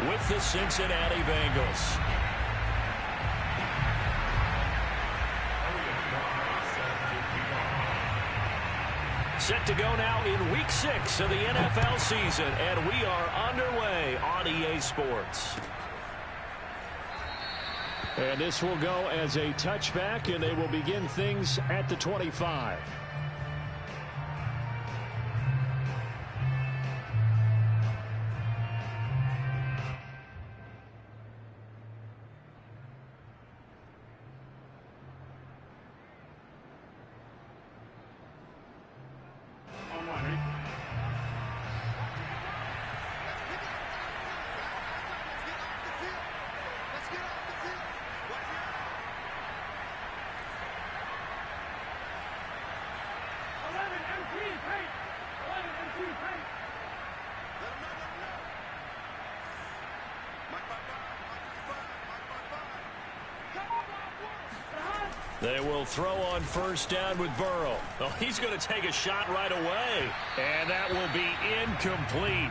with the Cincinnati Bengals. Set to go now in Week 6 of the NFL season, and we are underway on EA Sports. And this will go as a touchback, and they will begin things at the 25. They will throw on first down with Burrow. Oh, he's going to take a shot right away. And that will be incomplete.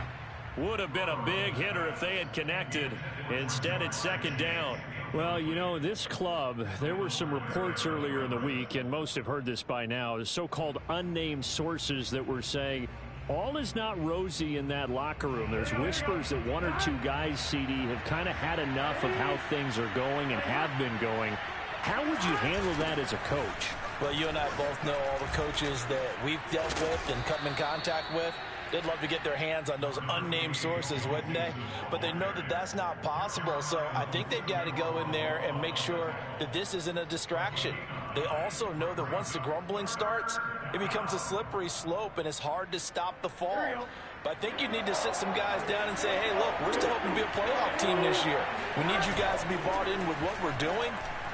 Would have been a big hitter if they had connected. Instead, it's second down. Well, you know, this club, there were some reports earlier in the week, and most have heard this by now, the so-called unnamed sources that were saying all is not rosy in that locker room. There's whispers that one or two guys, CD, have kind of had enough of how things are going and have been going. How would you handle that as a coach? Well, you and I both know all the coaches that we've dealt with and come in contact with. They'd love to get their hands on those unnamed sources, wouldn't they? But they know that that's not possible, so I think they've got to go in there and make sure that this isn't a distraction. They also know that once the grumbling starts, it becomes a slippery slope, and it's hard to stop the fall. But I think you need to sit some guys down and say, hey, look, we're still hoping to be a playoff team this year. We need you guys to be bought in with what we're doing.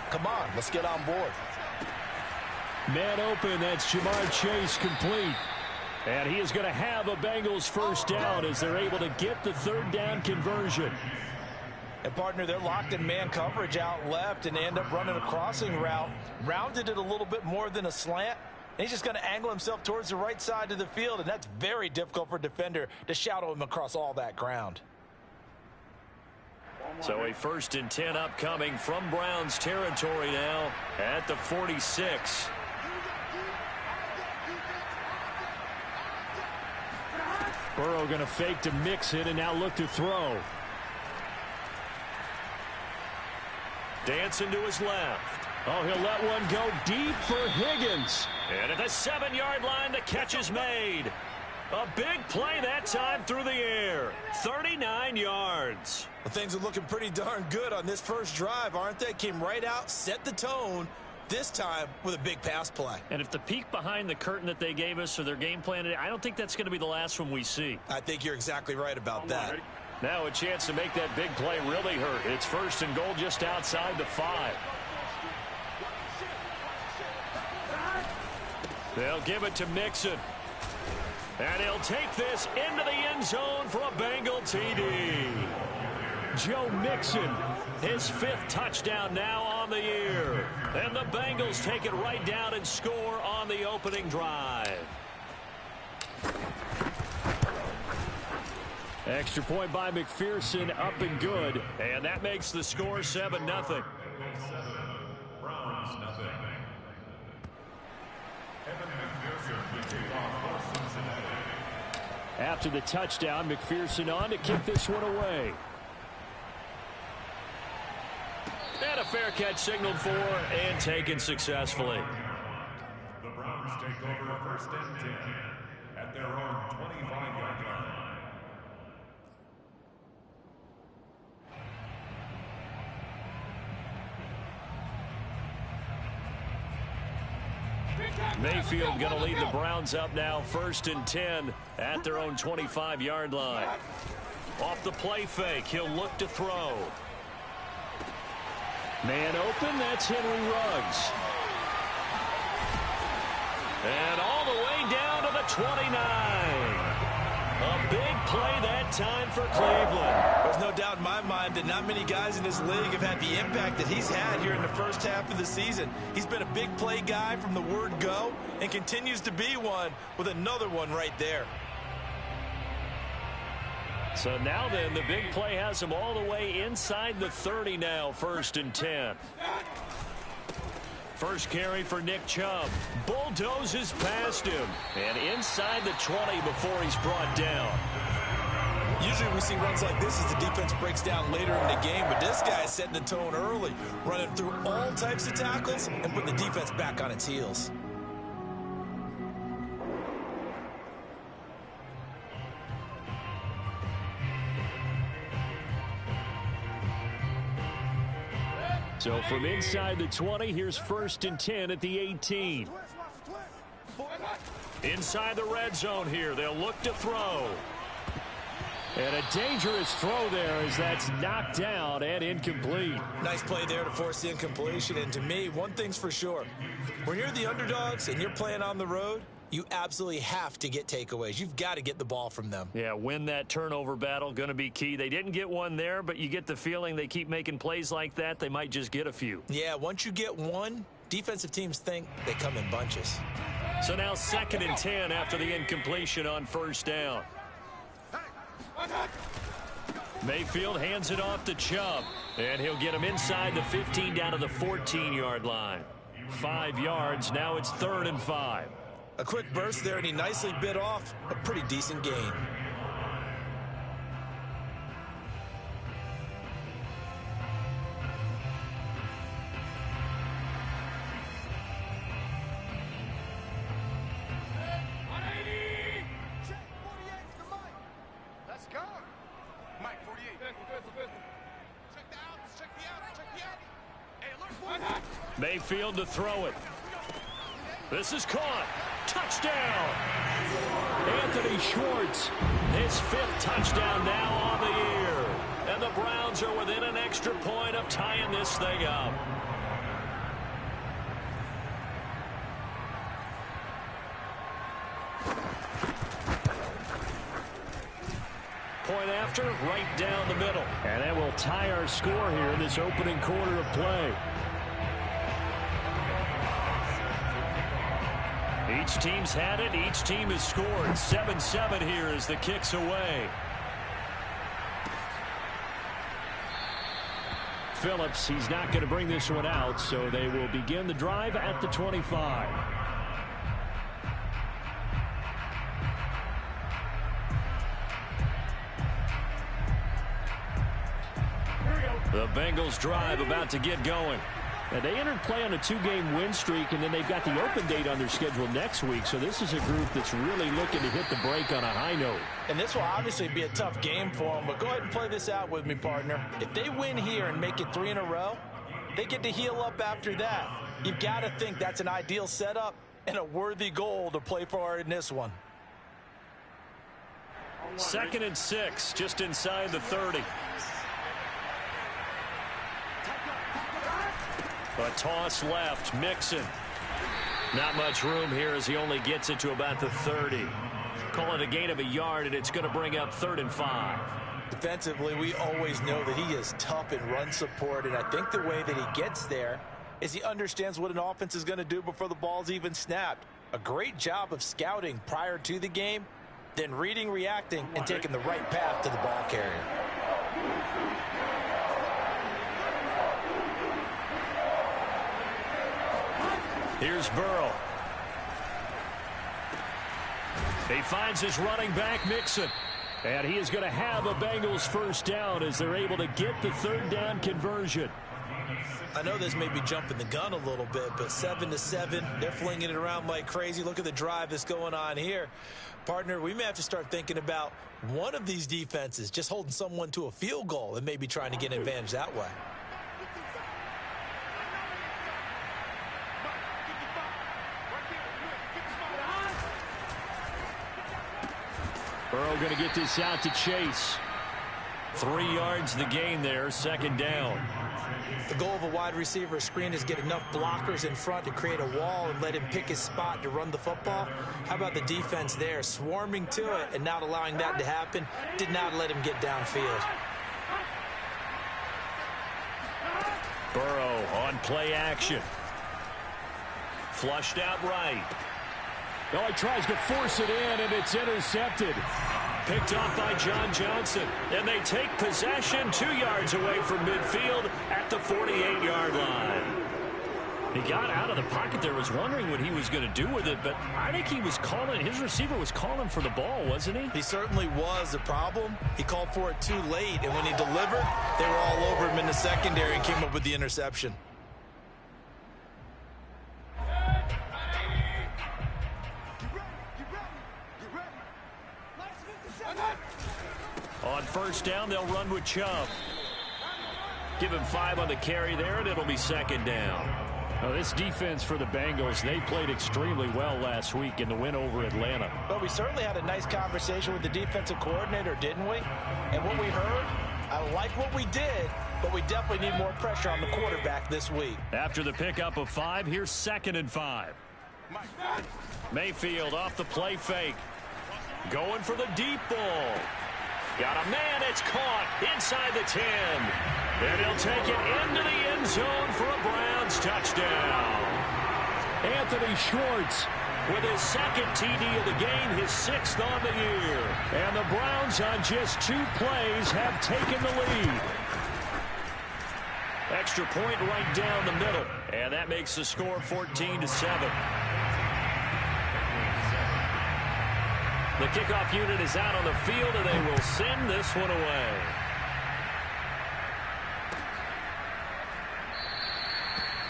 Come on, let's get on board. Man open, that's Jamar Chase complete. And he is going to have a Bengals first down as they're able to get the third down conversion. And, partner, they're locked in man coverage out left and they end up running a crossing route. Rounded it a little bit more than a slant. And he's just going to angle himself towards the right side of the field, and that's very difficult for a defender to shadow him across all that ground. So a 1st and 10 upcoming from Browns territory now at the 46. Burrow going to fake to mix it and now look to throw. Dancing to his left. Oh, he'll let one go deep for Higgins. And at the 7-yard line, the catch is made. A big play that time through the air. 39 yards. Well, things are looking pretty darn good on this first drive, aren't they? Came right out, set the tone, this time with a big pass play. And if the peek behind the curtain that they gave us or their game plan, I don't think that's going to be the last one we see. I think you're exactly right about that. Now a chance to make that big play really hurt. It's 1st and goal just outside the 5. They'll give it to Mixon. And he'll take this into the end zone for a Bengal TD. Joe Mixon, his 5th touchdown now on the year. And the Bengals take it right down and score on the opening drive. Extra point by McPherson, up and good. And that makes the score 7-0. After the touchdown, McPherson on to kick this one away. And a fair catch signaled for and taken successfully. The Browns take over 1st and 10 at their own 25-yard line. Mayfield going to lead the Browns up now 1st and 10 at their own 25-yard line. Off the play fake, he'll look to throw. Man open, that's Henry Ruggs. And all the way down to the 29. A big play that time for Cleveland. There's no doubt in my mind that not many guys in this league have had the impact that he's had here in the first half of the season. He's been a big play guy from the word go and continues to be one with another one right there. So now then, the big play has him all the way inside the 30 now, 1st and 10. First carry for Nick Chubb. Bulldozes past him. And inside the 20 before he's brought down. Usually we see runs like this as the defense breaks down later in the game, but this guy is setting the tone early, running through all types of tackles and putting the defense back on its heels. So from inside the 20, here's 1st and 10 at the 18. Inside the red zone here, they'll look to throw. And a dangerous throw there as that's knocked down and incomplete. Nice play there to force the incompletion. And to me, one thing's for sure. When you're the underdogs and you're playing on the road, you absolutely have to get takeaways. You've got to get the ball from them. Yeah, win that turnover battle, going to be key. They didn't get one there, but you get the feeling they keep making plays like that, they might just get a few. Yeah, once you get one, defensive teams think they come in bunches. So now 2nd and 10 after the incompletion on 1st down. Mayfield hands it off to Chubb, and he'll get him inside the 15 down to the 14-yard line. 5 yards, now it's 3rd and 5. A quick burst there, and he nicely bit off a pretty decent gain. Mayfield to throw it. This is caught. Touchdown. Anthony Schwartz, his 5th touchdown now on the year. And the Browns are within an extra point of tying this thing up. Point after, right down the middle. And that will tie our score here in this opening quarter of play. Each team's had it. Each team has scored. 7-7 here as the kick's away. Phillips, he's not going to bring this one out, so they will begin the drive at the 25. The Bengals drive about to get going. Now, they entered play on a 2-game win streak, and then they've got the open date on their schedule next week. So this is a group that's really looking to hit the break on a high note. And this will obviously be a tough game for them, but go ahead and play this out with me, partner. If they win here and make it 3 in a row, they get to heal up after that. You've got to think that's an ideal setup and a worthy goal to play for in this one. 2nd and 6, just inside the 30. A toss left, Mixon. Not much room here as he only gets it to about the 30. Call it a gain of a yard, and it's going to bring up 3rd and 5. Defensively, we always know that he is tough in run support, and I think the way that he gets there is he understands what an offense is going to do before the ball's even snapped. A great job of scouting prior to the game, then reading, reacting, and taking the right path to the ball carrier. Here's Burrow. He finds his running back, Mixon. And he is going to have a Bengals 1st down as they're able to get the 3rd down conversion. I know this may be jumping the gun a little bit, but 7-7, they're flinging it around like crazy. Look at the drive that's going on here. Partner, we may have to start thinking about one of these defenses just holding someone to a field goal and maybe trying to get an advantage that way. Burrow going to get this out to Chase. 3 yards the gain there, 2nd down. The goal of a wide receiver screen is get enough blockers in front to create a wall and let him pick his spot to run the football. How about the defense there, swarming to it and not allowing that to happen? Did not let him get downfield. Burrow on play action. Flushed out right. Well, he tries to force it in, and it's intercepted. picked off by John Johnson. And they take possession 2 yards away from midfield at the 48-yard line. He got out of the pocket there, was wondering what he was going to do with it, but I think he was calling, his receiver was calling for the ball, wasn't he? He certainly was. The problem, he called for it too late, and when he delivered, they were all over him in the secondary and came up with the interception. On first down, they'll run with Chubb. Give him 5 on the carry there, and it'll be second down. Well, this defense for the Bengals, they played extremely well last week in the win over Atlanta. But we certainly had a nice conversation with the defensive coordinator, didn't we? And what we heard, I like what we did, but we definitely need more pressure on the quarterback this week. After the pickup of 5, here's 2nd and 5. Mayfield off the play fake. Going for the deep ball. Got a man, it's caught inside the 10. And he'll take it into the end zone for a Browns touchdown. Anthony Schwartz with his 2nd TD of the game, his 6th on the year. And the Browns on just 2 plays have taken the lead. Extra point right down the middle. And that makes the score 14-7. The kickoff unit is out on the field, and they will send this one away.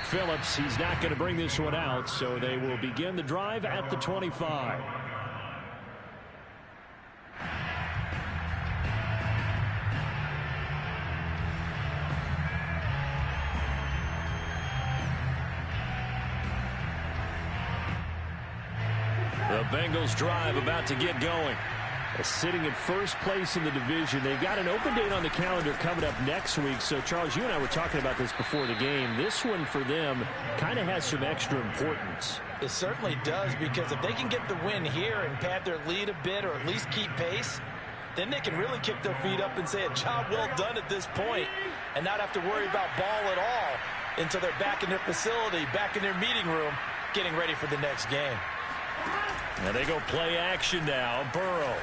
Phillips, he's not going to bring this one out, so they will begin the drive at the 25. The Bengals drive about to get going. Sitting in first place in the division. They've got an open date on the calendar coming up next week. So, Charles, you and I were talking about this before the game. This one for them kind of has some extra importance. It certainly does, because if they can get the win here and pad their lead a bit or at least keep pace, then they can really kick their feet up and say a job well done at this point and not have to worry about ball at all until they're back in their facility, back in their meeting room, getting ready for the next game. And they go play action now. Burrow.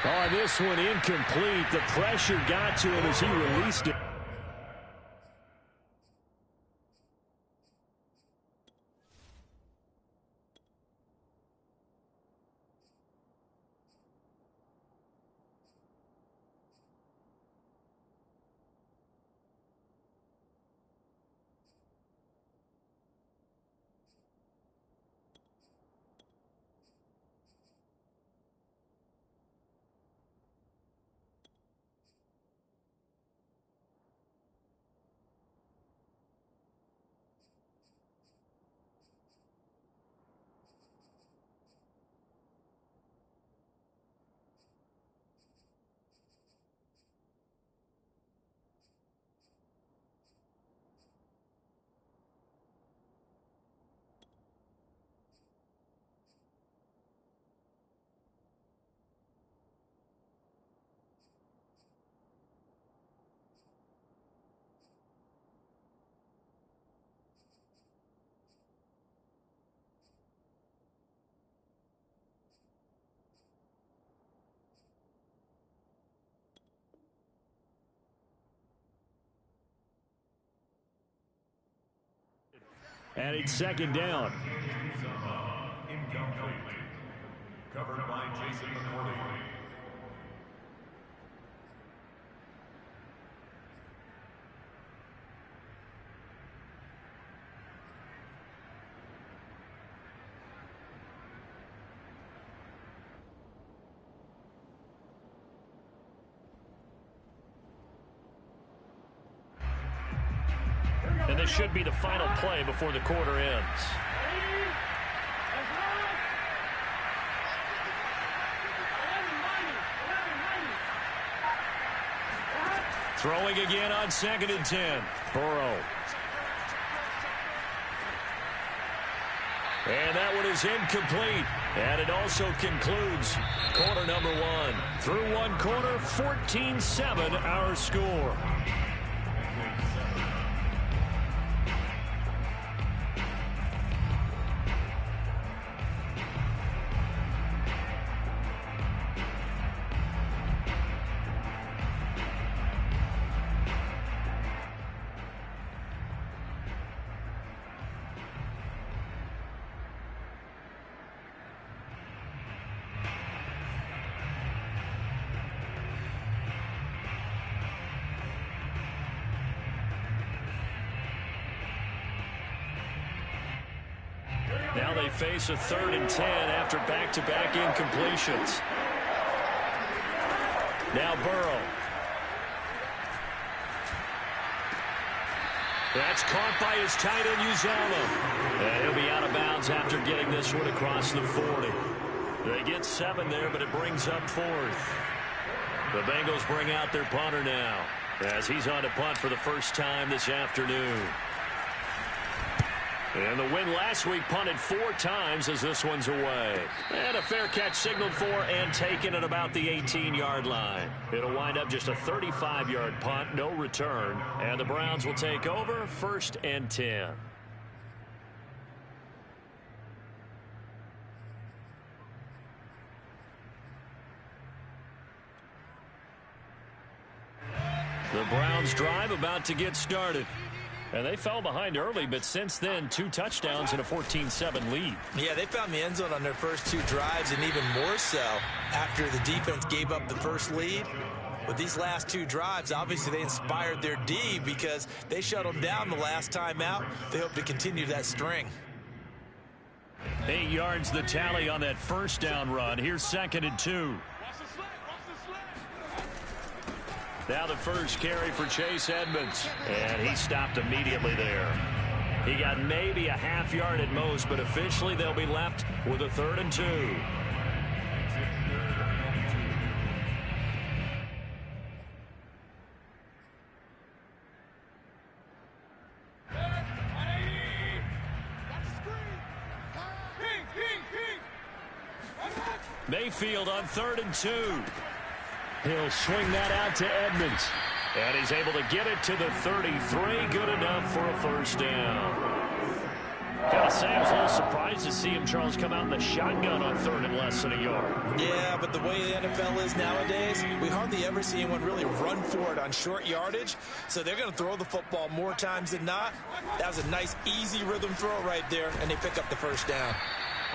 Oh, this one incomplete. The pressure got to him as he released it. And it's second down. Incomplete. Covered by Jason McCourty. And this should be the final play before the quarter ends. Throwing again on 2nd and 10. Burrow. And that one is incomplete. And it also concludes quarter number 1. Through one quarter, 14-7 our score. Now they face a 3rd and 10 after back-to-back incompletions. Now Burrow. That's caught by his tight end, Uzomah. And he'll be out of bounds after getting this one across the 40. They get 7 there, but it brings up 4th. The Bengals bring out their punter now, as he's on to punt for the first time this afternoon. And the win last week punted 4 times as this one's away. And a fair catch signaled for and taken at about the 18-yard line. It'll wind up just a 35-yard punt, no return. And the Browns will take over 1st and 10. The Browns drive about to get started. And they fell behind early, but since then, 2 touchdowns and a 14-7 lead. Yeah, they found the end zone on their first 2 drives, and even more so after the defense gave up the first lead. With these last 2 drives, obviously they inspired their D because they shut them down the last time out. They hope to continue that string. 8 yards the tally on that first down run. Here's 2nd and 2. Now the first carry for Chase Edmonds. And he stopped immediately there. He got maybe a half yard at most, but officially they'll be left with a 3rd and 2. Mayfield on 3rd and 2. He'll swing that out to Edmonds. And he's able to get it to the 33. Good enough for a first down. Gotta say, I was a little surprised to see him, Charles, come out in the shotgun on 3rd and less than a yard. Yeah, but the way the NFL is nowadays, we hardly ever see anyone really run for it on short yardage. So they're going to throw the football more times than not. That was a nice, easy rhythm throw right there, and they pick up the first down.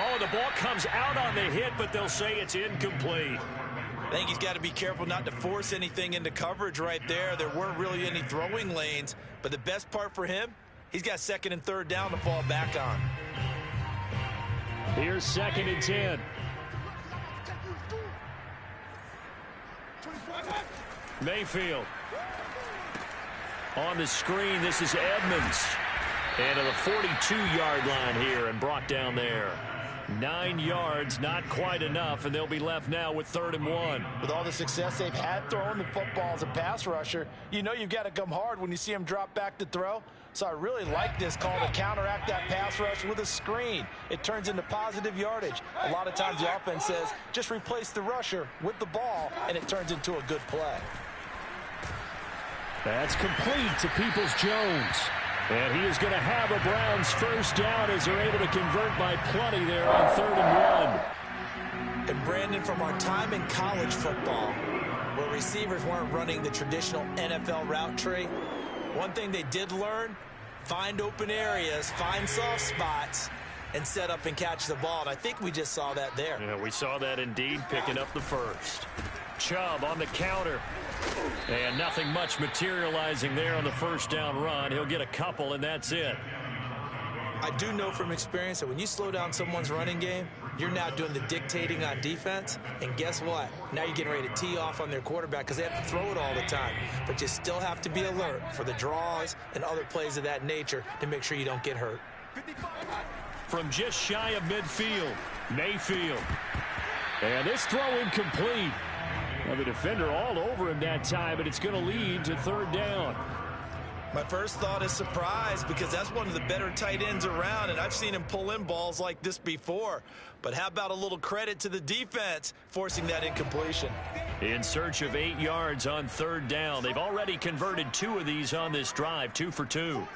Oh, the ball comes out on the hit, but they'll say it's incomplete. I think he's got to be careful not to force anything into coverage right there. There weren't really any throwing lanes, but the best part for him, he's got 2nd and 3rd down to fall back on. Here's 2nd and 10. Mayfield. On the screen, this is Edmonds. And to the 42-yard line here and brought down there. 9 yards, not quite enough, and they'll be left now with 3rd and 1. With all the success they've had throwing the football as a pass rusher, you know you've got to come hard when you see him drop back to throw. So I really like this call to counteract that pass rush with a screen. It turns into positive yardage. A lot of times the offense says, just replace the rusher with the ball, and it turns into a good play. That's complete to Peoples-Jones. And he is going to have a Browns first down as they're able to convert by plenty there on 3rd and 1. And Brandon, from our time in college football, where receivers weren't running the traditional NFL route tree, one thing they did learn, find open areas, find soft spots, and set up and catch the ball. And I think we just saw that there. Yeah, we saw that indeed, picking up the first. Chubb on the counter. And nothing much materializing there on the first down run. He'll get a couple, and that's it. I do know from experience that when you slow down someone's running game, you're now doing the dictating on defense. And guess what? Now you're getting ready to tee off on their quarterback because they have to throw it all the time. But you still have to be alert for the draws and other plays of that nature to make sure you don't get hurt. From just shy of midfield, Mayfield. And this throw incomplete. Well, the defender all over him that time, but it's going to lead to 3rd down. My first thought is surprise because that's one of the better tight ends around, and I've seen him pull in balls like this before. But how about a little credit to the defense forcing that incompletion? In search of 8 yards on 3rd down. They've already converted 2 of these on this drive, 2 for 2.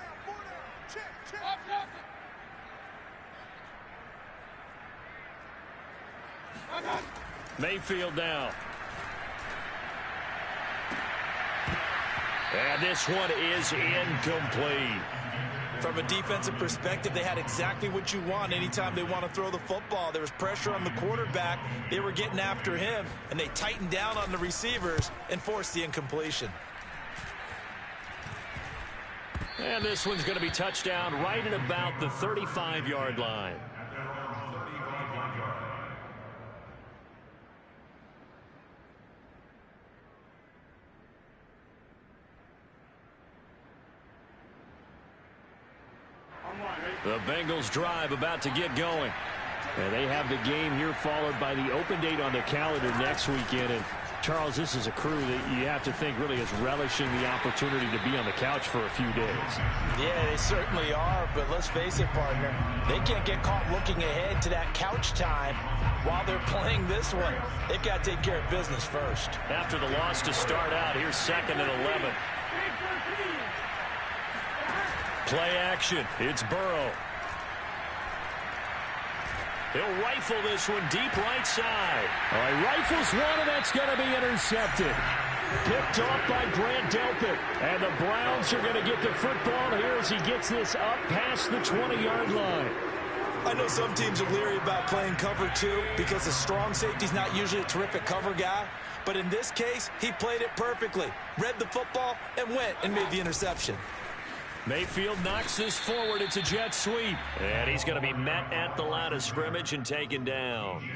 Mayfield now. And this one is incomplete. From a defensive perspective, they had exactly what you want anytime they want to throw the football. There was pressure on the quarterback. They were getting after him, and they tightened down on the receivers and forced the incompletion. And this one's going to be touchdown right at about the 35-yard line. The Bengals drive about to get going. And they have the game here followed by the open date on the calendar next weekend. And Charles, this is a crew that you have to think really is relishing the opportunity to be on the couch for a few days. Yeah, they certainly are, but let's face it, partner. They can't get caught looking ahead to that couch time while they're playing this one. They've got to take care of business first. After the loss to start out, here's 2nd and 11. Play action. It's Burrow. He'll rifle this one deep right side. All right, rifles one, and that's going to be intercepted. Picked off by Grant Delpit. And the Browns are going to get the football here as he gets this up past the 20-yard line. I know some teams are leery about playing cover 2 because the strong safety's not usually a terrific cover guy. But in this case, he played it perfectly. Read the football and went and made the interception. Mayfield knocks this forward. It's a jet sweep. And he's going to be met at the line of scrimmage and taken down.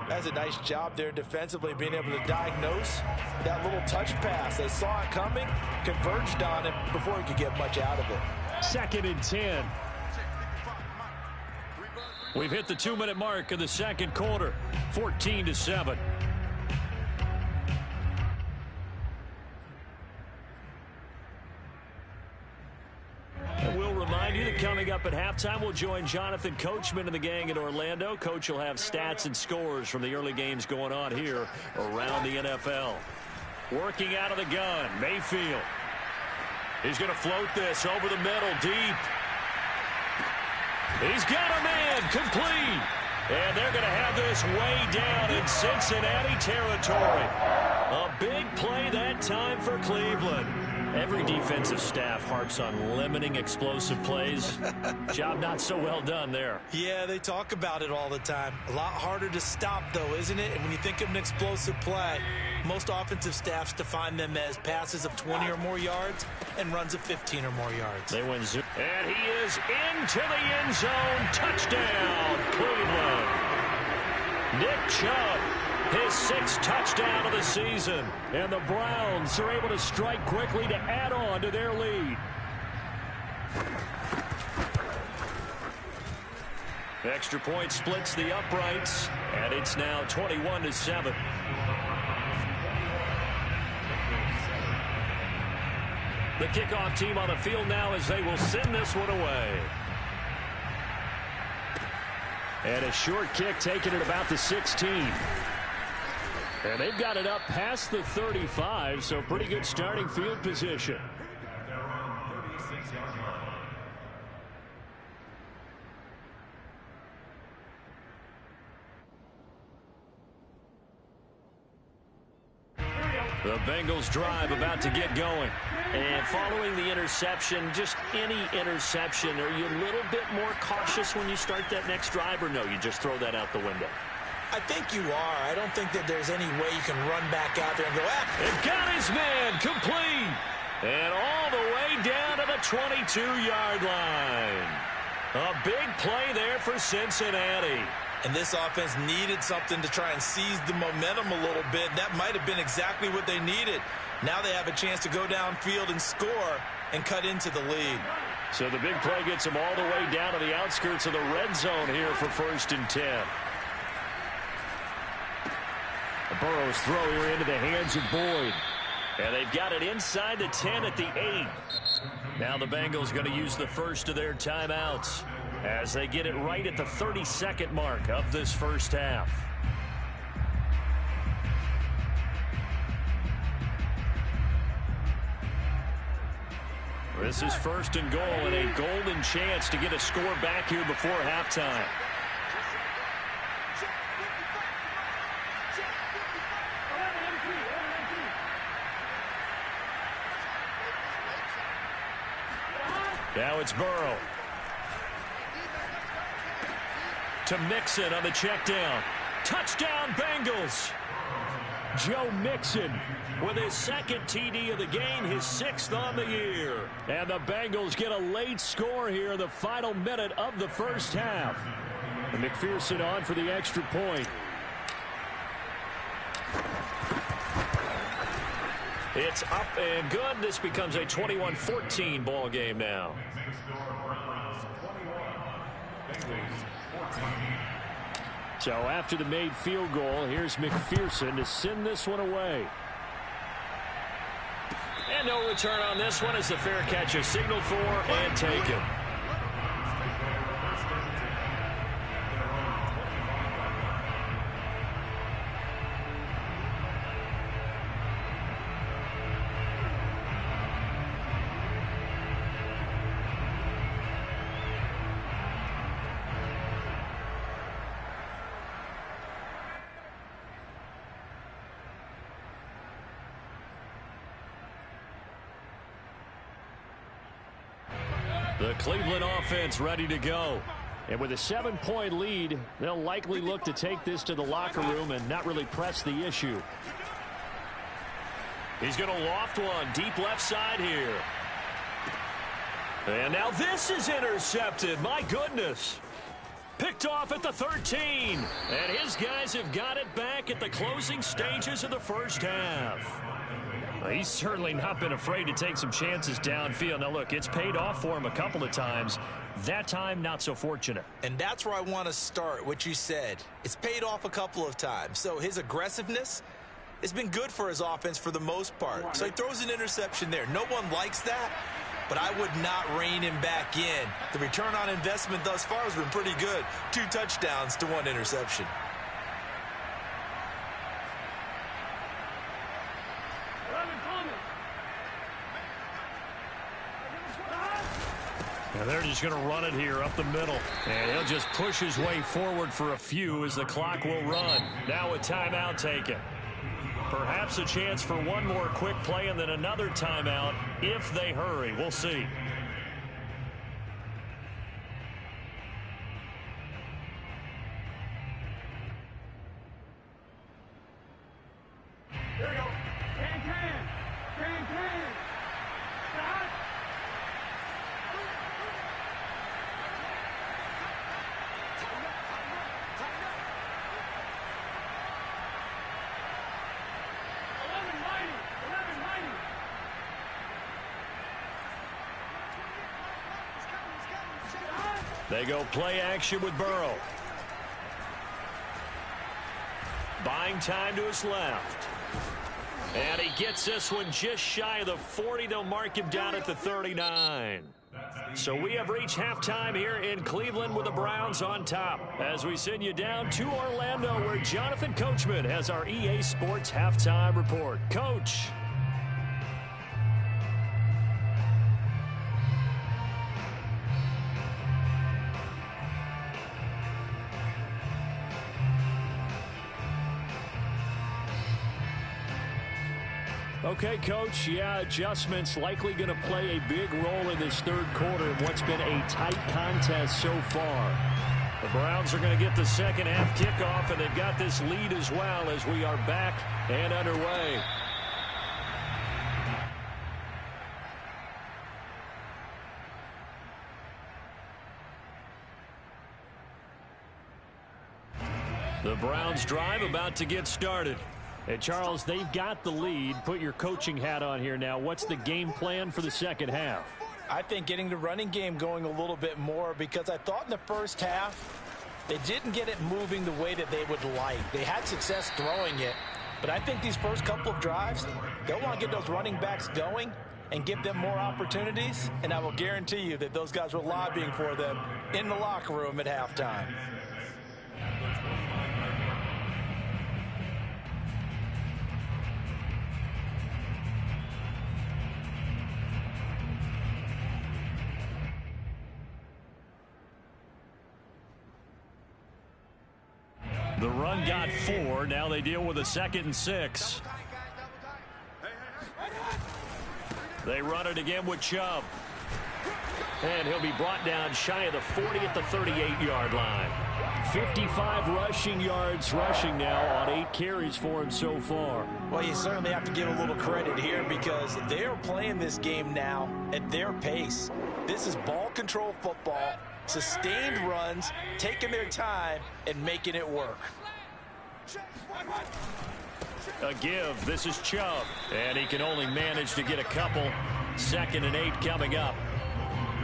That's a nice job there defensively, being able to diagnose that little touch pass. They saw it coming, converged on it before he could get much out of it. 2nd and 10. We've hit the 2-minute mark of the second quarter. 14-7. We'll remind you that coming up at halftime, we'll join Jonathan Coachman and the gang in Orlando. Coach will have stats and scores from the early games going on here around the NFL. Working out of the gun, Mayfield. He's going to float this over the middle, deep. He's got a man, complete. And they're going to have this way down in Cincinnati territory. A big play that time for Cleveland. Every defensive staff harps on limiting explosive plays. Job not so well done there. Yeah, they talk about it all the time. A lot harder to stop, though, isn't it? And when you think of an explosive play, most offensive staffs define them as passes of 20 or more yards and runs of 15 or more yards. They win. And he is into the end zone. Touchdown, Cleveland. Nick Chubb, his 6th touchdown of the season. And the Browns are able to strike quickly to add on to their lead. Extra point splits the uprights, and it's now 21-7. The kickoff team on the field now as they will send this one away. And a short kick taken at about the 16. And they've got it up past the 35, so pretty good starting field position. The Bengals drive about to get going. And following the interception, just any interception, are you a little bit more cautious when you start that next drive, or no, you just throw that out the window? I think you are. I don't think that there's any way you can run back out there and go, They've got his man complete. And all the way down to the 22-yard line. A big play there for Cincinnati. and this offense needed something to try and seize the momentum a little bit. That might have been exactly what they needed. Now they have a chance to go downfield and score and cut into the lead. So the big play gets them all the way down to the outskirts of the red zone here for 1st and 10. Burrow's throw here into the hands of Boyd. And they've got it inside the 10 at the 8. Now the Bengals going to use the first of their timeouts as they get it right at the 32nd mark of this first half. This is 1st and goal and a golden chance to get a score back here before halftime. Now it's Burrow. To Mixon on the check down. Touchdown Bengals. Joe Mixon with his 2nd TD of the game, his 6th on the year. And the Bengals get a late score here in the final minute of the first half. And McPherson on for the extra point. It's up and good. This becomes a 21-14 ball game now. So after the made field goal, here's McPherson to send this one away. And no return on this one as the fair catch is signaled for and taken. The Cleveland offense ready to go. And with a 7-point lead, they'll likely look to take this to the locker room and not really press the issue. He's going to loft one deep left side here. And now this is intercepted. My goodness. Picked off at the 13. And his guys have got it back at the closing stages of the first half. He's certainly not been afraid to take some chances downfield. Now, look, it's paid off for him a couple of times. That time, not so fortunate. And that's where I want to start, what you said. It's paid off a couple of times. So his aggressiveness has been good for his offense for the most part. So he throws an interception there. No one likes that, but I would not rein him back in. The return on investment thus far has been pretty good. 2 touchdowns to 1 interception. And they're just going to run it here up the middle. And he'll just push his way forward for a few as the clock will run. Now a timeout taken. Perhaps a chance for one more quick play and then another timeout if they hurry. We'll see. There we go. Can. Stop. They go play action with Burrow. Buying time to his left. And he gets this one just shy of the 40. They'll mark him down at the 39. So we have reached halftime here in Cleveland with the Browns on top. As we send you down to Orlando where Jonathan Coachman has our EA Sports halftime report. Coach. Okay, Coach, yeah, adjustments likely going to play a big role in this third quarter in what's been a tight contest so far. The Browns are going to get the second half kickoff, and they've got this lead as well as we are back and underway. The Browns drive about to get started. And, Charles, they've got the lead. Put your coaching hat on here now. What's the game plan for the second half? I think getting the running game going a little bit more because I thought in the first half they didn't get it moving the way that they would like. They had success throwing it, but I think these first couple of drives, they'll want to get those running backs going and give them more opportunities, and I will guarantee you that those guys were lobbying for them in the locker room at halftime. The run got 4. Now they deal with a 2nd and 6. They run it again with Chubb. And he'll be brought down shy of the 40 at the 38-yard line. 55 rushing yards rushing now on 8 carries for him so far. Well, you certainly have to give a little credit here because they are playing this game now at their pace. This is ball control football. Sustained runs, taking their time, and making it work. A give. This is Chubb. And he can only manage to get a couple. 2nd and 8 coming up.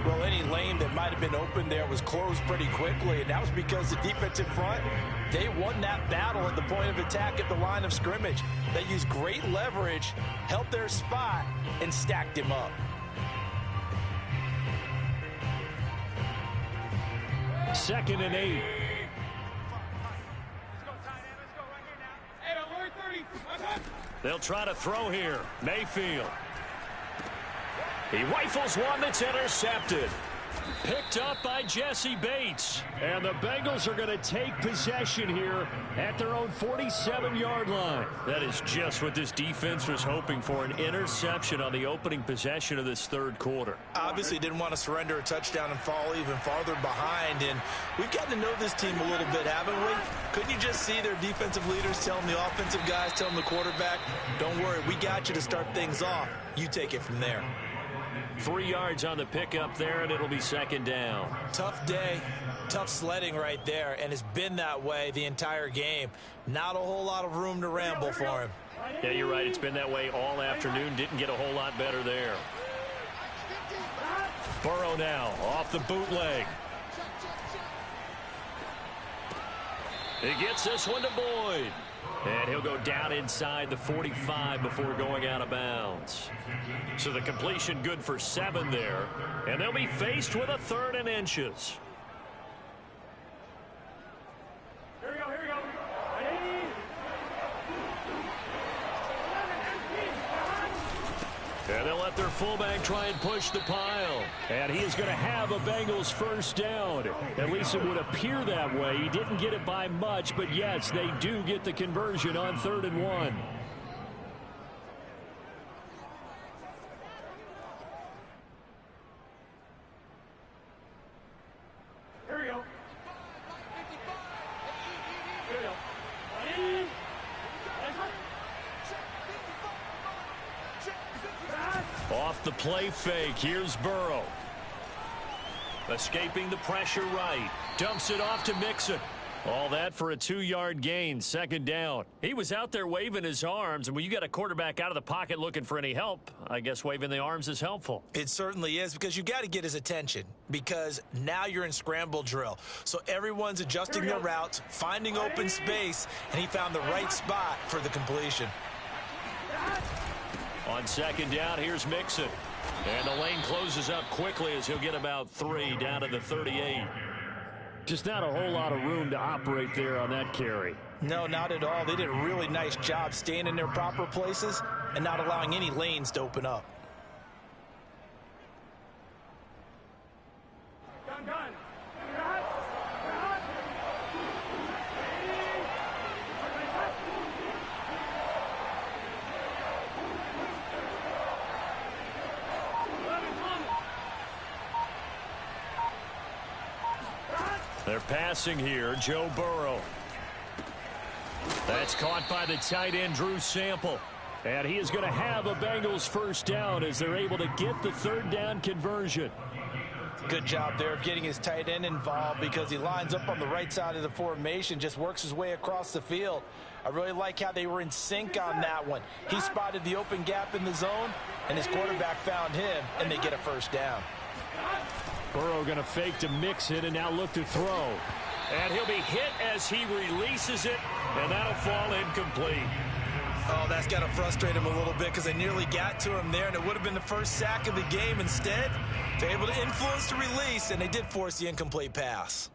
Well, any lane that might have been open there was closed pretty quickly, and that was because the defensive front, they won that battle at the point of attack at the line of scrimmage. They used great leverage, held their spot, and stacked him up. Second and 8. They'll try to throw here. Mayfield. He rifles one that's intercepted. Picked up by Jesse Bates. And the Bengals are going to take possession here at their own 47-yard line. That is just what this defense was hoping for, an interception on the opening possession of this third quarter. Obviously didn't want to surrender a touchdown and fall even farther behind, and we've gotten to know this team a little bit, haven't we? Couldn't you just see their defensive leaders telling the offensive guys, telling the quarterback, don't worry, we got you to start things off. You take it from there. 3 yards on the pickup there, and it'll be second down. Tough day, tough sledding right there, and it's been that way the entire game. Not a whole lot of room to ramble for him. Yeah, you're right. It's been that way all afternoon. Didn't get a whole lot better there. Burrow now off the bootleg. He gets this one to Boyd. And he'll go down inside the 45 before going out of bounds. So the completion good for 7 there. And they'll be faced with a 3rd and inches. Here we go. And they'll let their fullback try and push the pile. And he is going to have a Bengals first down. At least it would appear that way. He didn't get it by much, but yes, they do get the conversion on 3rd and 1. Here we go. Off the play fake, here's Burrow. Escaping the pressure right. Dumps it off to Mixon. All that for a 2-yard gain, second down. He was out there waving his arms, and when you got a quarterback out of the pocket looking for any help, I guess waving the arms is helpful. It certainly is, because you got to get his attention, because now you're in scramble drill. So everyone's adjusting their routes, finding open space, and he found the right spot for the completion. On second down, here's Mixon. And the lane closes up quickly as he'll get about 3 down to the 38. Just not a whole lot of room to operate there on that carry. No, not at all. They did a really nice job staying in their proper places and not allowing any lanes to open up. Gun. They're passing here, Joe Burrow. That's caught by the tight end, Drew Sample. And he is going to have a Bengals first down as they're able to get the 3rd down conversion. Good job there of getting his tight end involved, because he lines up on the right side of the formation, just works his way across the field. I really like how they were in sync on that one. He spotted the open gap in the zone, and his quarterback found him, and they get a first down. Burrow going to fake to Mixon and now look to throw. And he'll be hit as he releases it, and that'll fall incomplete. Oh, that's got to frustrate him a little bit, because they nearly got to him there, and it would have been the first sack of the game. Instead, they're able to influence the release, and they did force the incomplete pass.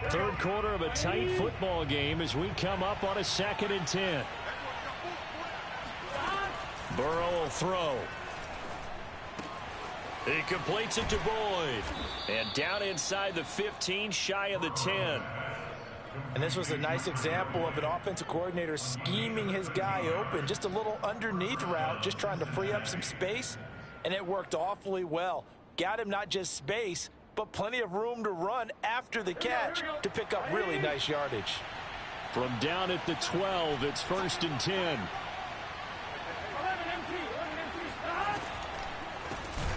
Third quarter of a tight football game as we come up on a 2nd and 10. Burrow will throw. He completes it to Boyd. And down inside the 15, shy of the 10. And this was a nice example of an offensive coordinator scheming his guy open. Just a little underneath route, just trying to free up some space. And it worked awfully well. Got him not just space, but plenty of room to run after the catch to pick up really nice yardage. From down at the 12, it's 1st and 10.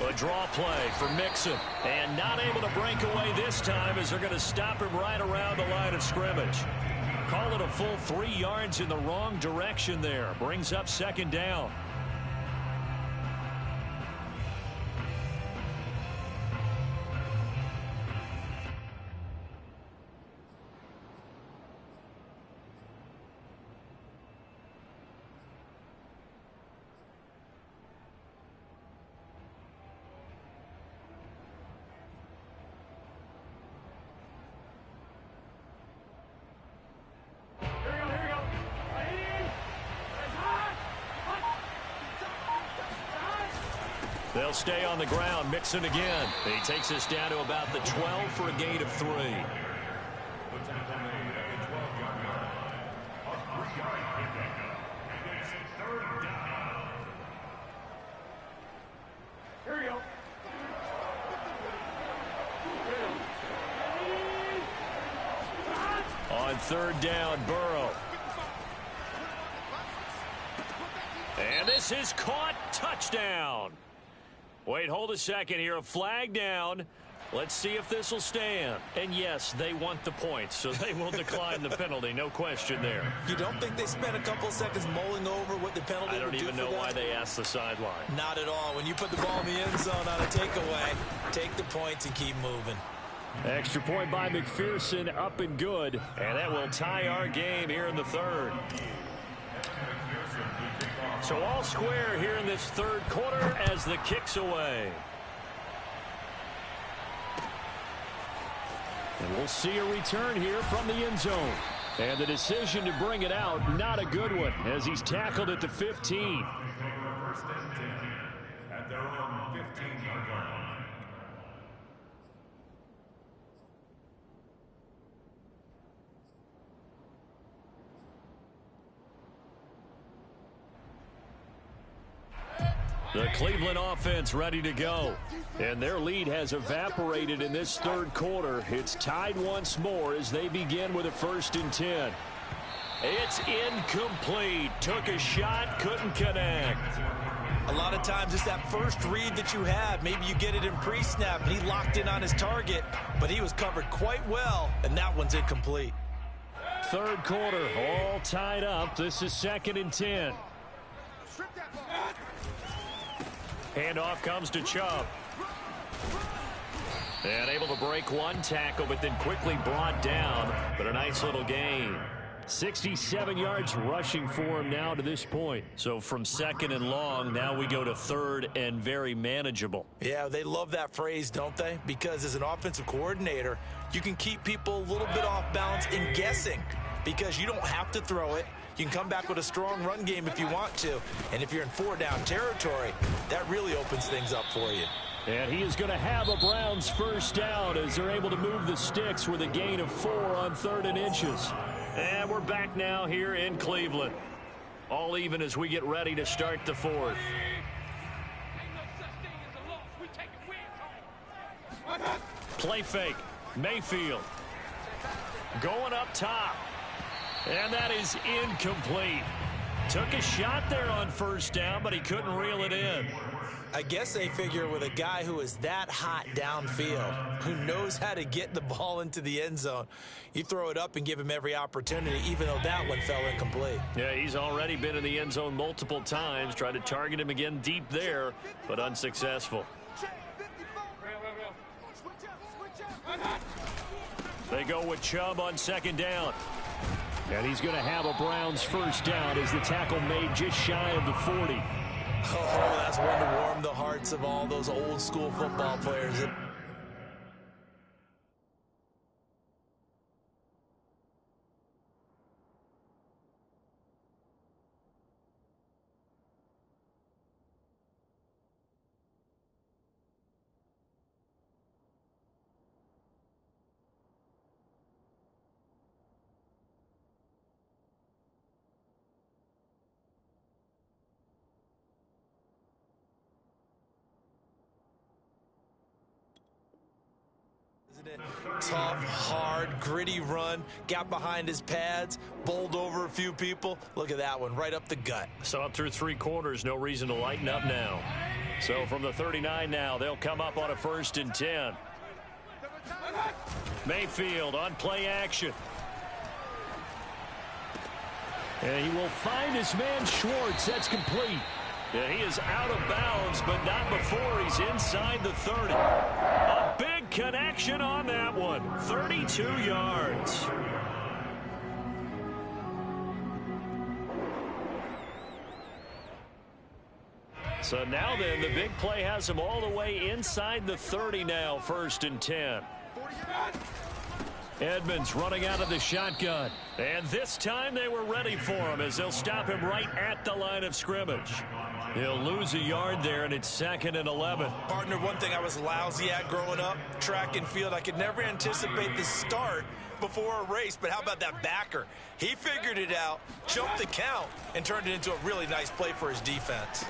A draw play for Mixon, and not able to break away this time as they're going to stop him right around the line of scrimmage. Call it a full 3 yards in the wrong direction there. Brings up second down. They'll stay on the ground. Mixon again. He takes us down to about the 12 for a gain of 3. Here we go. On 3rd down, Burrow. And this is caught. Touchdown. Wait, hold a second here. A flag down. Let's see if this will stand. And yes, they want the points, so they will decline the penalty. No question there. You don't think they spent a couple of seconds mulling over what the penalty I don't would do even for know them? why they asked the sideline. Not at all. When you put the ball in the end zone on a takeaway, take the points and keep moving. Extra point by McPherson, up and good. And that will tie our game here in the 3rd. So all square here in this 3rd quarter as the kick's away. And we'll see a return here from the end zone. And the decision to bring it out, not a good one, as he's tackled at the 15. First and 10 at their own 15-yard line. The Cleveland offense ready to go. And their lead has evaporated in this 3rd quarter. It's tied once more as they begin with a 1st and 10. It's incomplete. Took a shot, couldn't connect. A lot of times it's that first read that you have. Maybe you get it in pre-snap, and he locked in on his target, but he was covered quite well, and that one's incomplete. 3rd quarter, all tied up. This is 2nd and 10. Handoff comes to Chubb. And able to break one tackle, but then quickly brought down. But a nice little gain. 67 yards rushing for him now to this point. So from 2nd and long, now we go to 3rd and very manageable. Yeah, they love that phrase, don't they? Because as an offensive coordinator, you can keep people a little bit off balance in guessing because you don't have to throw it. You can come back with a strong run game if you want to. And if you're in 4-down territory, that really opens things up for you. And he is going to have a Browns 1st down as they're able to move the sticks with a gain of 4 on 3rd and inches. And we're back now here in Cleveland. All even as we get ready to start the 4th. Play fake. Mayfield. Going up top. And that is incomplete. Took a shot there on 1st down, but he couldn't reel it in. I guess they figure with a guy who is that hot downfield, who knows how to get the ball into the end zone, you throw it up and give him every opportunity, even though that one fell incomplete. Yeah, he's already been in the end zone multiple times. Tried to target him again deep there, but unsuccessful. They go with Chubb on 2nd down. And he's going to have a Browns 1st down as the tackle made just shy of the 40. Oh, that's one to warm the hearts of all those old school football players. Tough, hard, gritty run. Got behind his pads, bowled over a few people. Look at that one, right up the gut. Saw it through 3 quarters. No reason to lighten up now. So from the 39 now, they'll come up on a 1st and 10. Mayfield on play action. And he will find his man Schwartz. That's complete. Yeah, he is out of bounds, but not before he's inside the 30. A big connection on that one. 32 yards. So now then, the big play has him all the way inside the 30 now, 1st and 10. Edmonds running out of the shotgun. And this time they were ready for him as they'll stop him right at the line of scrimmage. He'll lose a yard there, and it's 2nd and 11. Partner, one thing I was lousy at growing up, track and field, I could never anticipate the start before a race, but how about that backer? He figured it out, jumped the count, and turned it into a really nice play for his defense.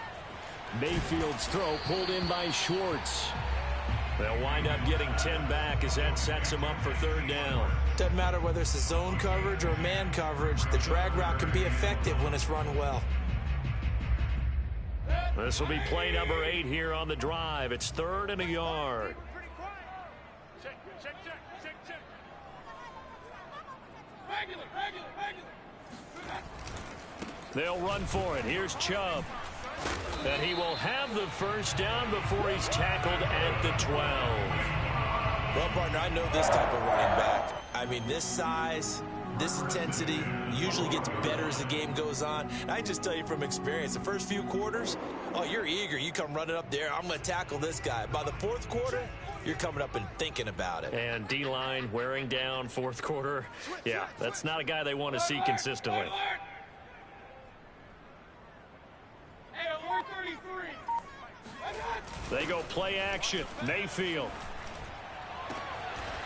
Mayfield's throw pulled in by Schwartz. They'll wind up getting 10 back as that sets them up for 3rd down. Doesn't matter whether it's a zone coverage or man coverage, the drag route can be effective when it's run well. This will be play number 8 here on the drive. It's 3rd and a yard. They'll run for it. Here's Chubb. And he will have the 1st down before he's tackled at the 12. Well, partner, I know this type of running back. I mean, this size, this intensity usually gets better as the game goes on. And I just tell you from experience, the first few quarters, oh, you're eager. You come running up there. I'm going to tackle this guy. By the 4th quarter, you're coming up and thinking about it. And D-line wearing down 4th quarter. Yeah, that's not a guy they want to see consistently. They go play action. Mayfield.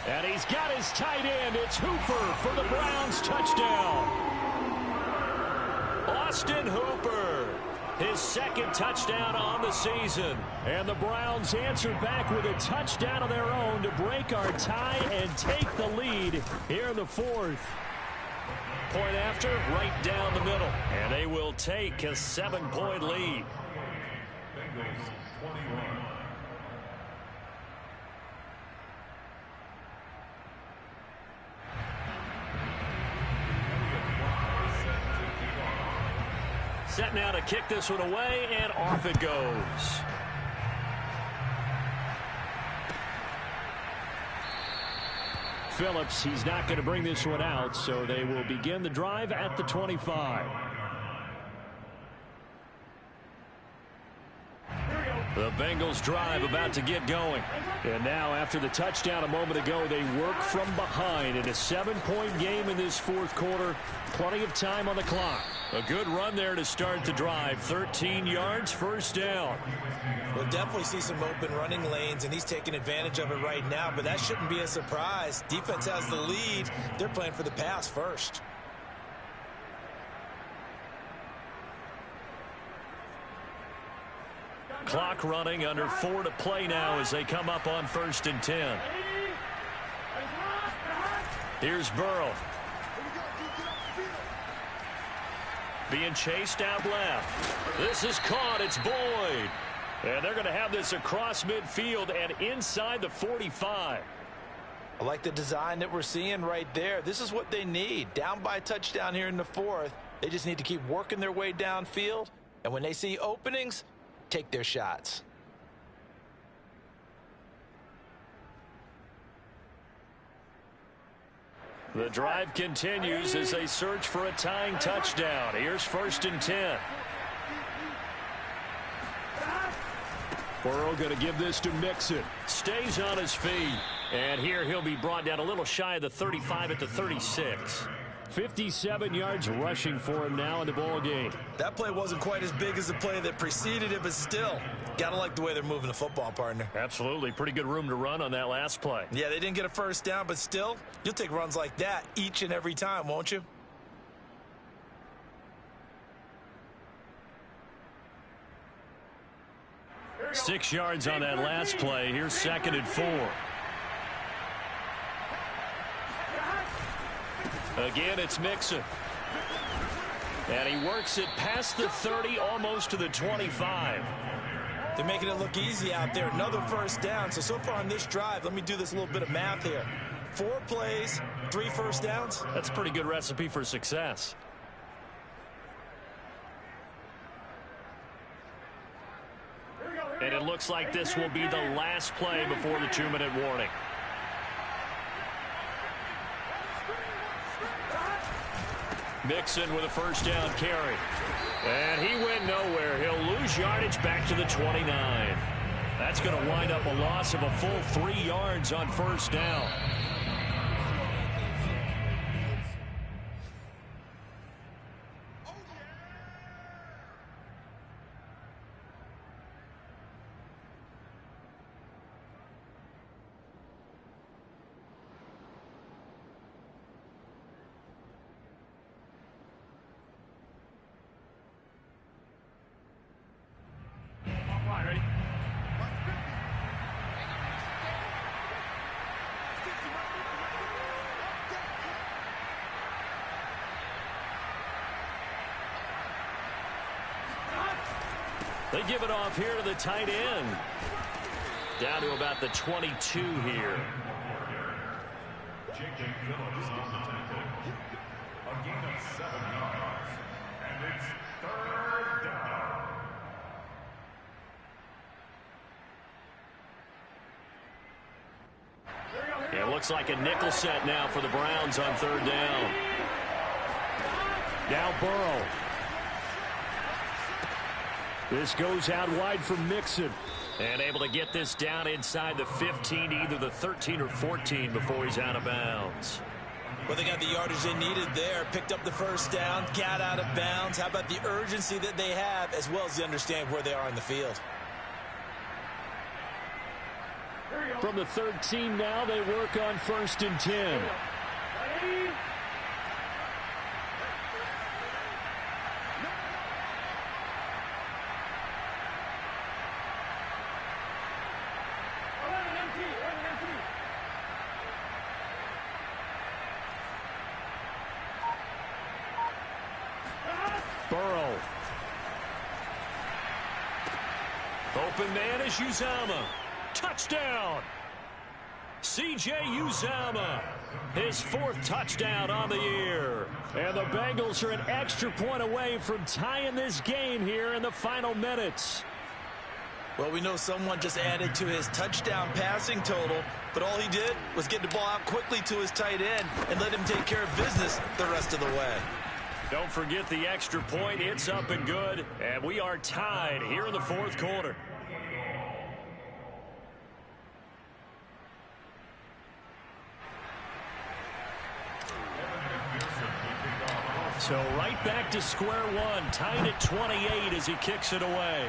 And he's got his tight end. It's Hooper for the Browns touchdown. Austin Hooper. His 2nd touchdown on the season. And the Browns answer back with a touchdown of their own to break our tie and take the lead here in the 4th. Point after, right down the middle. And they will take a 7-point lead. Bengals 21. Set now to kick this one away, and off it goes. Phillips, he's not going to bring this one out, so they will begin the drive at the 25. The Bengals drive about to get going. And now, after the touchdown a moment ago, they work from behind in a 7-point game in this 4th quarter. Plenty of time on the clock. A good run there to start the drive. 13 yards, 1st down. We'll definitely see some open running lanes, and he's taking advantage of it right now, but that shouldn't be a surprise. Defense has the lead. They're playing for the pass first. Clock running, under 4 to play now as they come up on 1st and 10. Here's Burrow. Being chased out left. This is caught. It's Boyd. And they're going to have this across midfield and inside the 45. I like the design that we're seeing right there. This is what they need. Down by a touchdown here in the 4th. They just need to keep working their way downfield. And when they see openings, take their shots. The drive continues as they search for a tying touchdown. Here's 1st and 10. Burrow going to give this to Mixon. Stays on his feet. And here he'll be brought down a little shy of the 35 at the 36. 57 yards rushing for him now in the ball game. That play wasn't quite as big as the play that preceded it, but still, gotta like the way they're moving the football, partner. Absolutely. Pretty good room to run on that last play. Yeah, they didn't get a 1st down, but still, you'll take runs like that each and every time, won't you? Six yards on that last play. Here's 2nd and 4. Again, it's Mixon. And he works it past the 30, almost to the 25. They're making it look easy out there. Another 1st down. So far on this drive, let me do this little bit of math here. 4 plays, 3 1st downs. That's a pretty good recipe for success. And it looks like this will be the last play before the 2-minute warning. Mixon with a 1st down carry. And he went nowhere. He'll lose yardage back to the 29. That's going to wind up a loss of a full 3 yards on 1st down. They give it off here to the tight end. Down to about the 22 here. Jacob Phillips on the tackle. A gain of 7 yards. And it's 3rd down. It looks like a nickel set now for the Browns on 3rd down. Now Burrow. This goes out wide for Mixon. And able to get this down inside the 15, either the 13 or 14 before he's out of bounds. Well, they got the yardage they needed there. Picked up the 1st down, got out of bounds. How about the urgency that they have, as well as they understand where they are in the field? From the 13 now, they work on 1st and 10. Burrow. Open man is Uzomah. Touchdown. C.J. Uzomah. His 4th touchdown on the year. And the Bengals are an extra point away from tying this game here in the final minutes. Well, we know someone just added to his touchdown passing total, but all he did was get the ball out quickly to his tight end and let him take care of business the rest of the way. Don't forget the extra point. It's up and good. And we are tied here in the 4th quarter. So right back to square one. Tied at 28 as he kicks it away.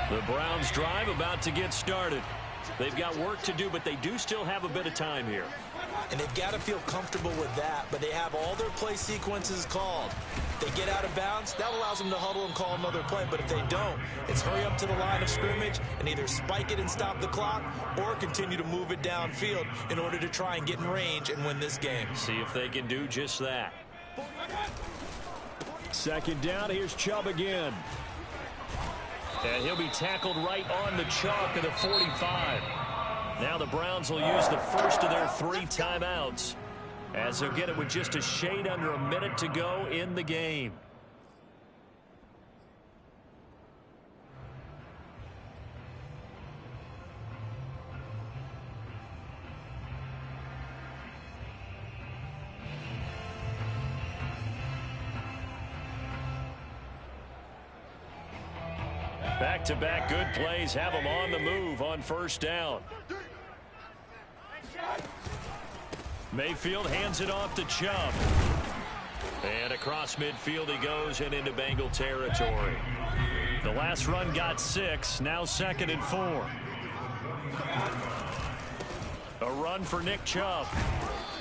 The Browns drive about to get started. They've got work to do, but they do still have a bit of time here. And they've got to feel comfortable with that, but they have all their play sequences called. They get out of bounds, that allows them to huddle and call another play, but if they don't, it's hurry up to the line of scrimmage and either spike it and stop the clock or continue to move it downfield in order to try and get in range and win this game. See if they can do just that. 2nd down, here's Chubb again. And he'll be tackled right on the chalk of the 45. Now the Browns will use the first of their 3 timeouts, as they'll get it with just a shade under a minute to go in the game. Back-to-back good plays have them on the move on 1st down. Mayfield hands it off to Chubb. And across midfield he goes and into Bengal territory. The last run got 6, now 2nd and 4. A run for Nick Chubb.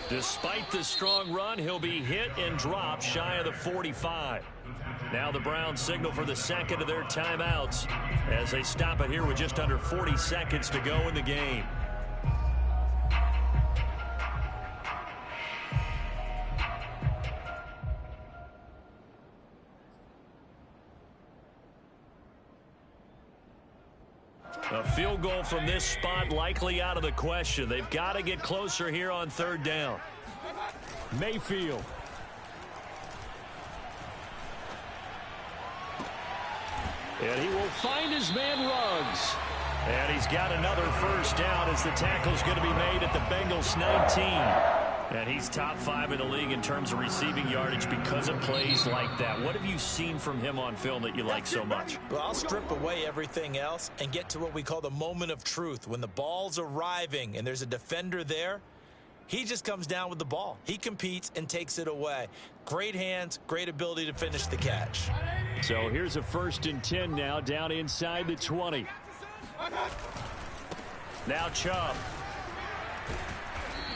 Despite the strong run, he'll be hit and dropped shy of the 45. Now the Browns signal for the 2nd of their timeouts as they stop it here with just under 40 seconds to go in the game. A field goal from this spot likely out of the question. They've got to get closer here on 3rd down. Mayfield. And he will find his man Ruggs. And he's got another 1st down as the tackle's going to be made at the Bengals 19. And he's top 5 in the league in terms of receiving yardage because of plays like that. What have you seen from him on film that you like so much? Well, I'll strip away everything else and get to what we call the moment of truth. When the ball's arriving and there's a defender there, he just comes down with the ball. He competes and takes it away. Great hands, great ability to finish the catch. So here's a 1st and 10 now, down inside the 20. Now Chubb.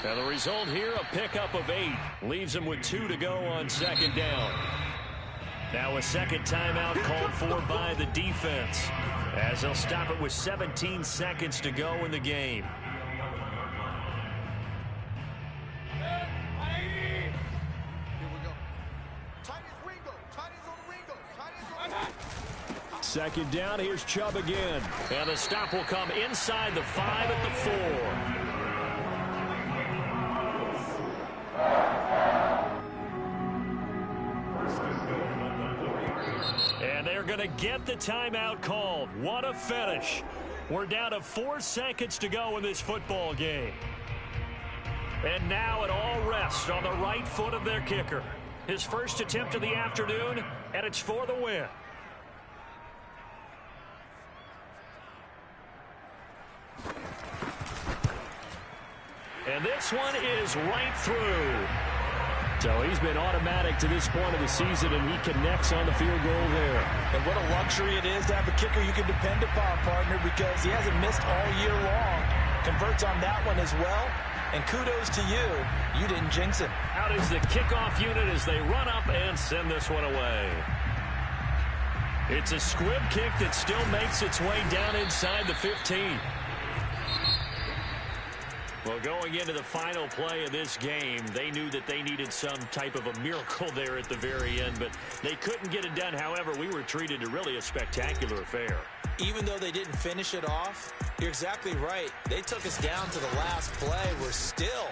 And the result here, a pickup of 8. Leaves them with 2 to go on second down. Now a second timeout called for by the defense, as they'll stop it with 17 seconds to go in the game. Second down, here's Chubb again. And the stop will come inside the 5 at the 4. And they're going to get the timeout called. What a finish. We're down to 4 seconds to go in this football game. And now it all rests on the right foot of their kicker. His first attempt of the afternoon, and it's for the win. And this one is right through. So he's been automatic to this point of the season, and he connects on the field goal there. And what a luxury it is to have a kicker you can depend upon, partner, because he hasn't missed all year long. Converts on that one as well. And kudos to you. You didn't jinx him. Out is the kickoff unit as they run up and send this one away. It's a squib kick that still makes its way down inside the 15. Well, going into the final play of this game, they knew that they needed some type of a miracle there at the very end, but they couldn't get it done. However, we were treated to really a spectacular affair. Even though they didn't finish it off, you're exactly right. They took us down to the last play. We're still,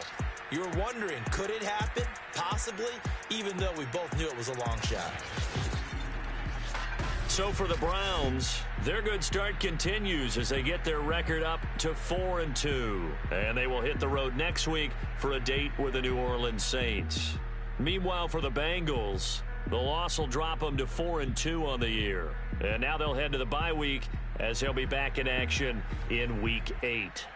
you're wondering, could it happen? Possibly, even though we both knew it was a long shot. So for the Browns, their good start continues as they get their record up to 4-2. And they will hit the road next week for a date with the New Orleans Saints. Meanwhile, for the Bengals, the loss will drop them to 4-2 on the year. And now they'll head to the bye week as they'll be back in action in Week 8.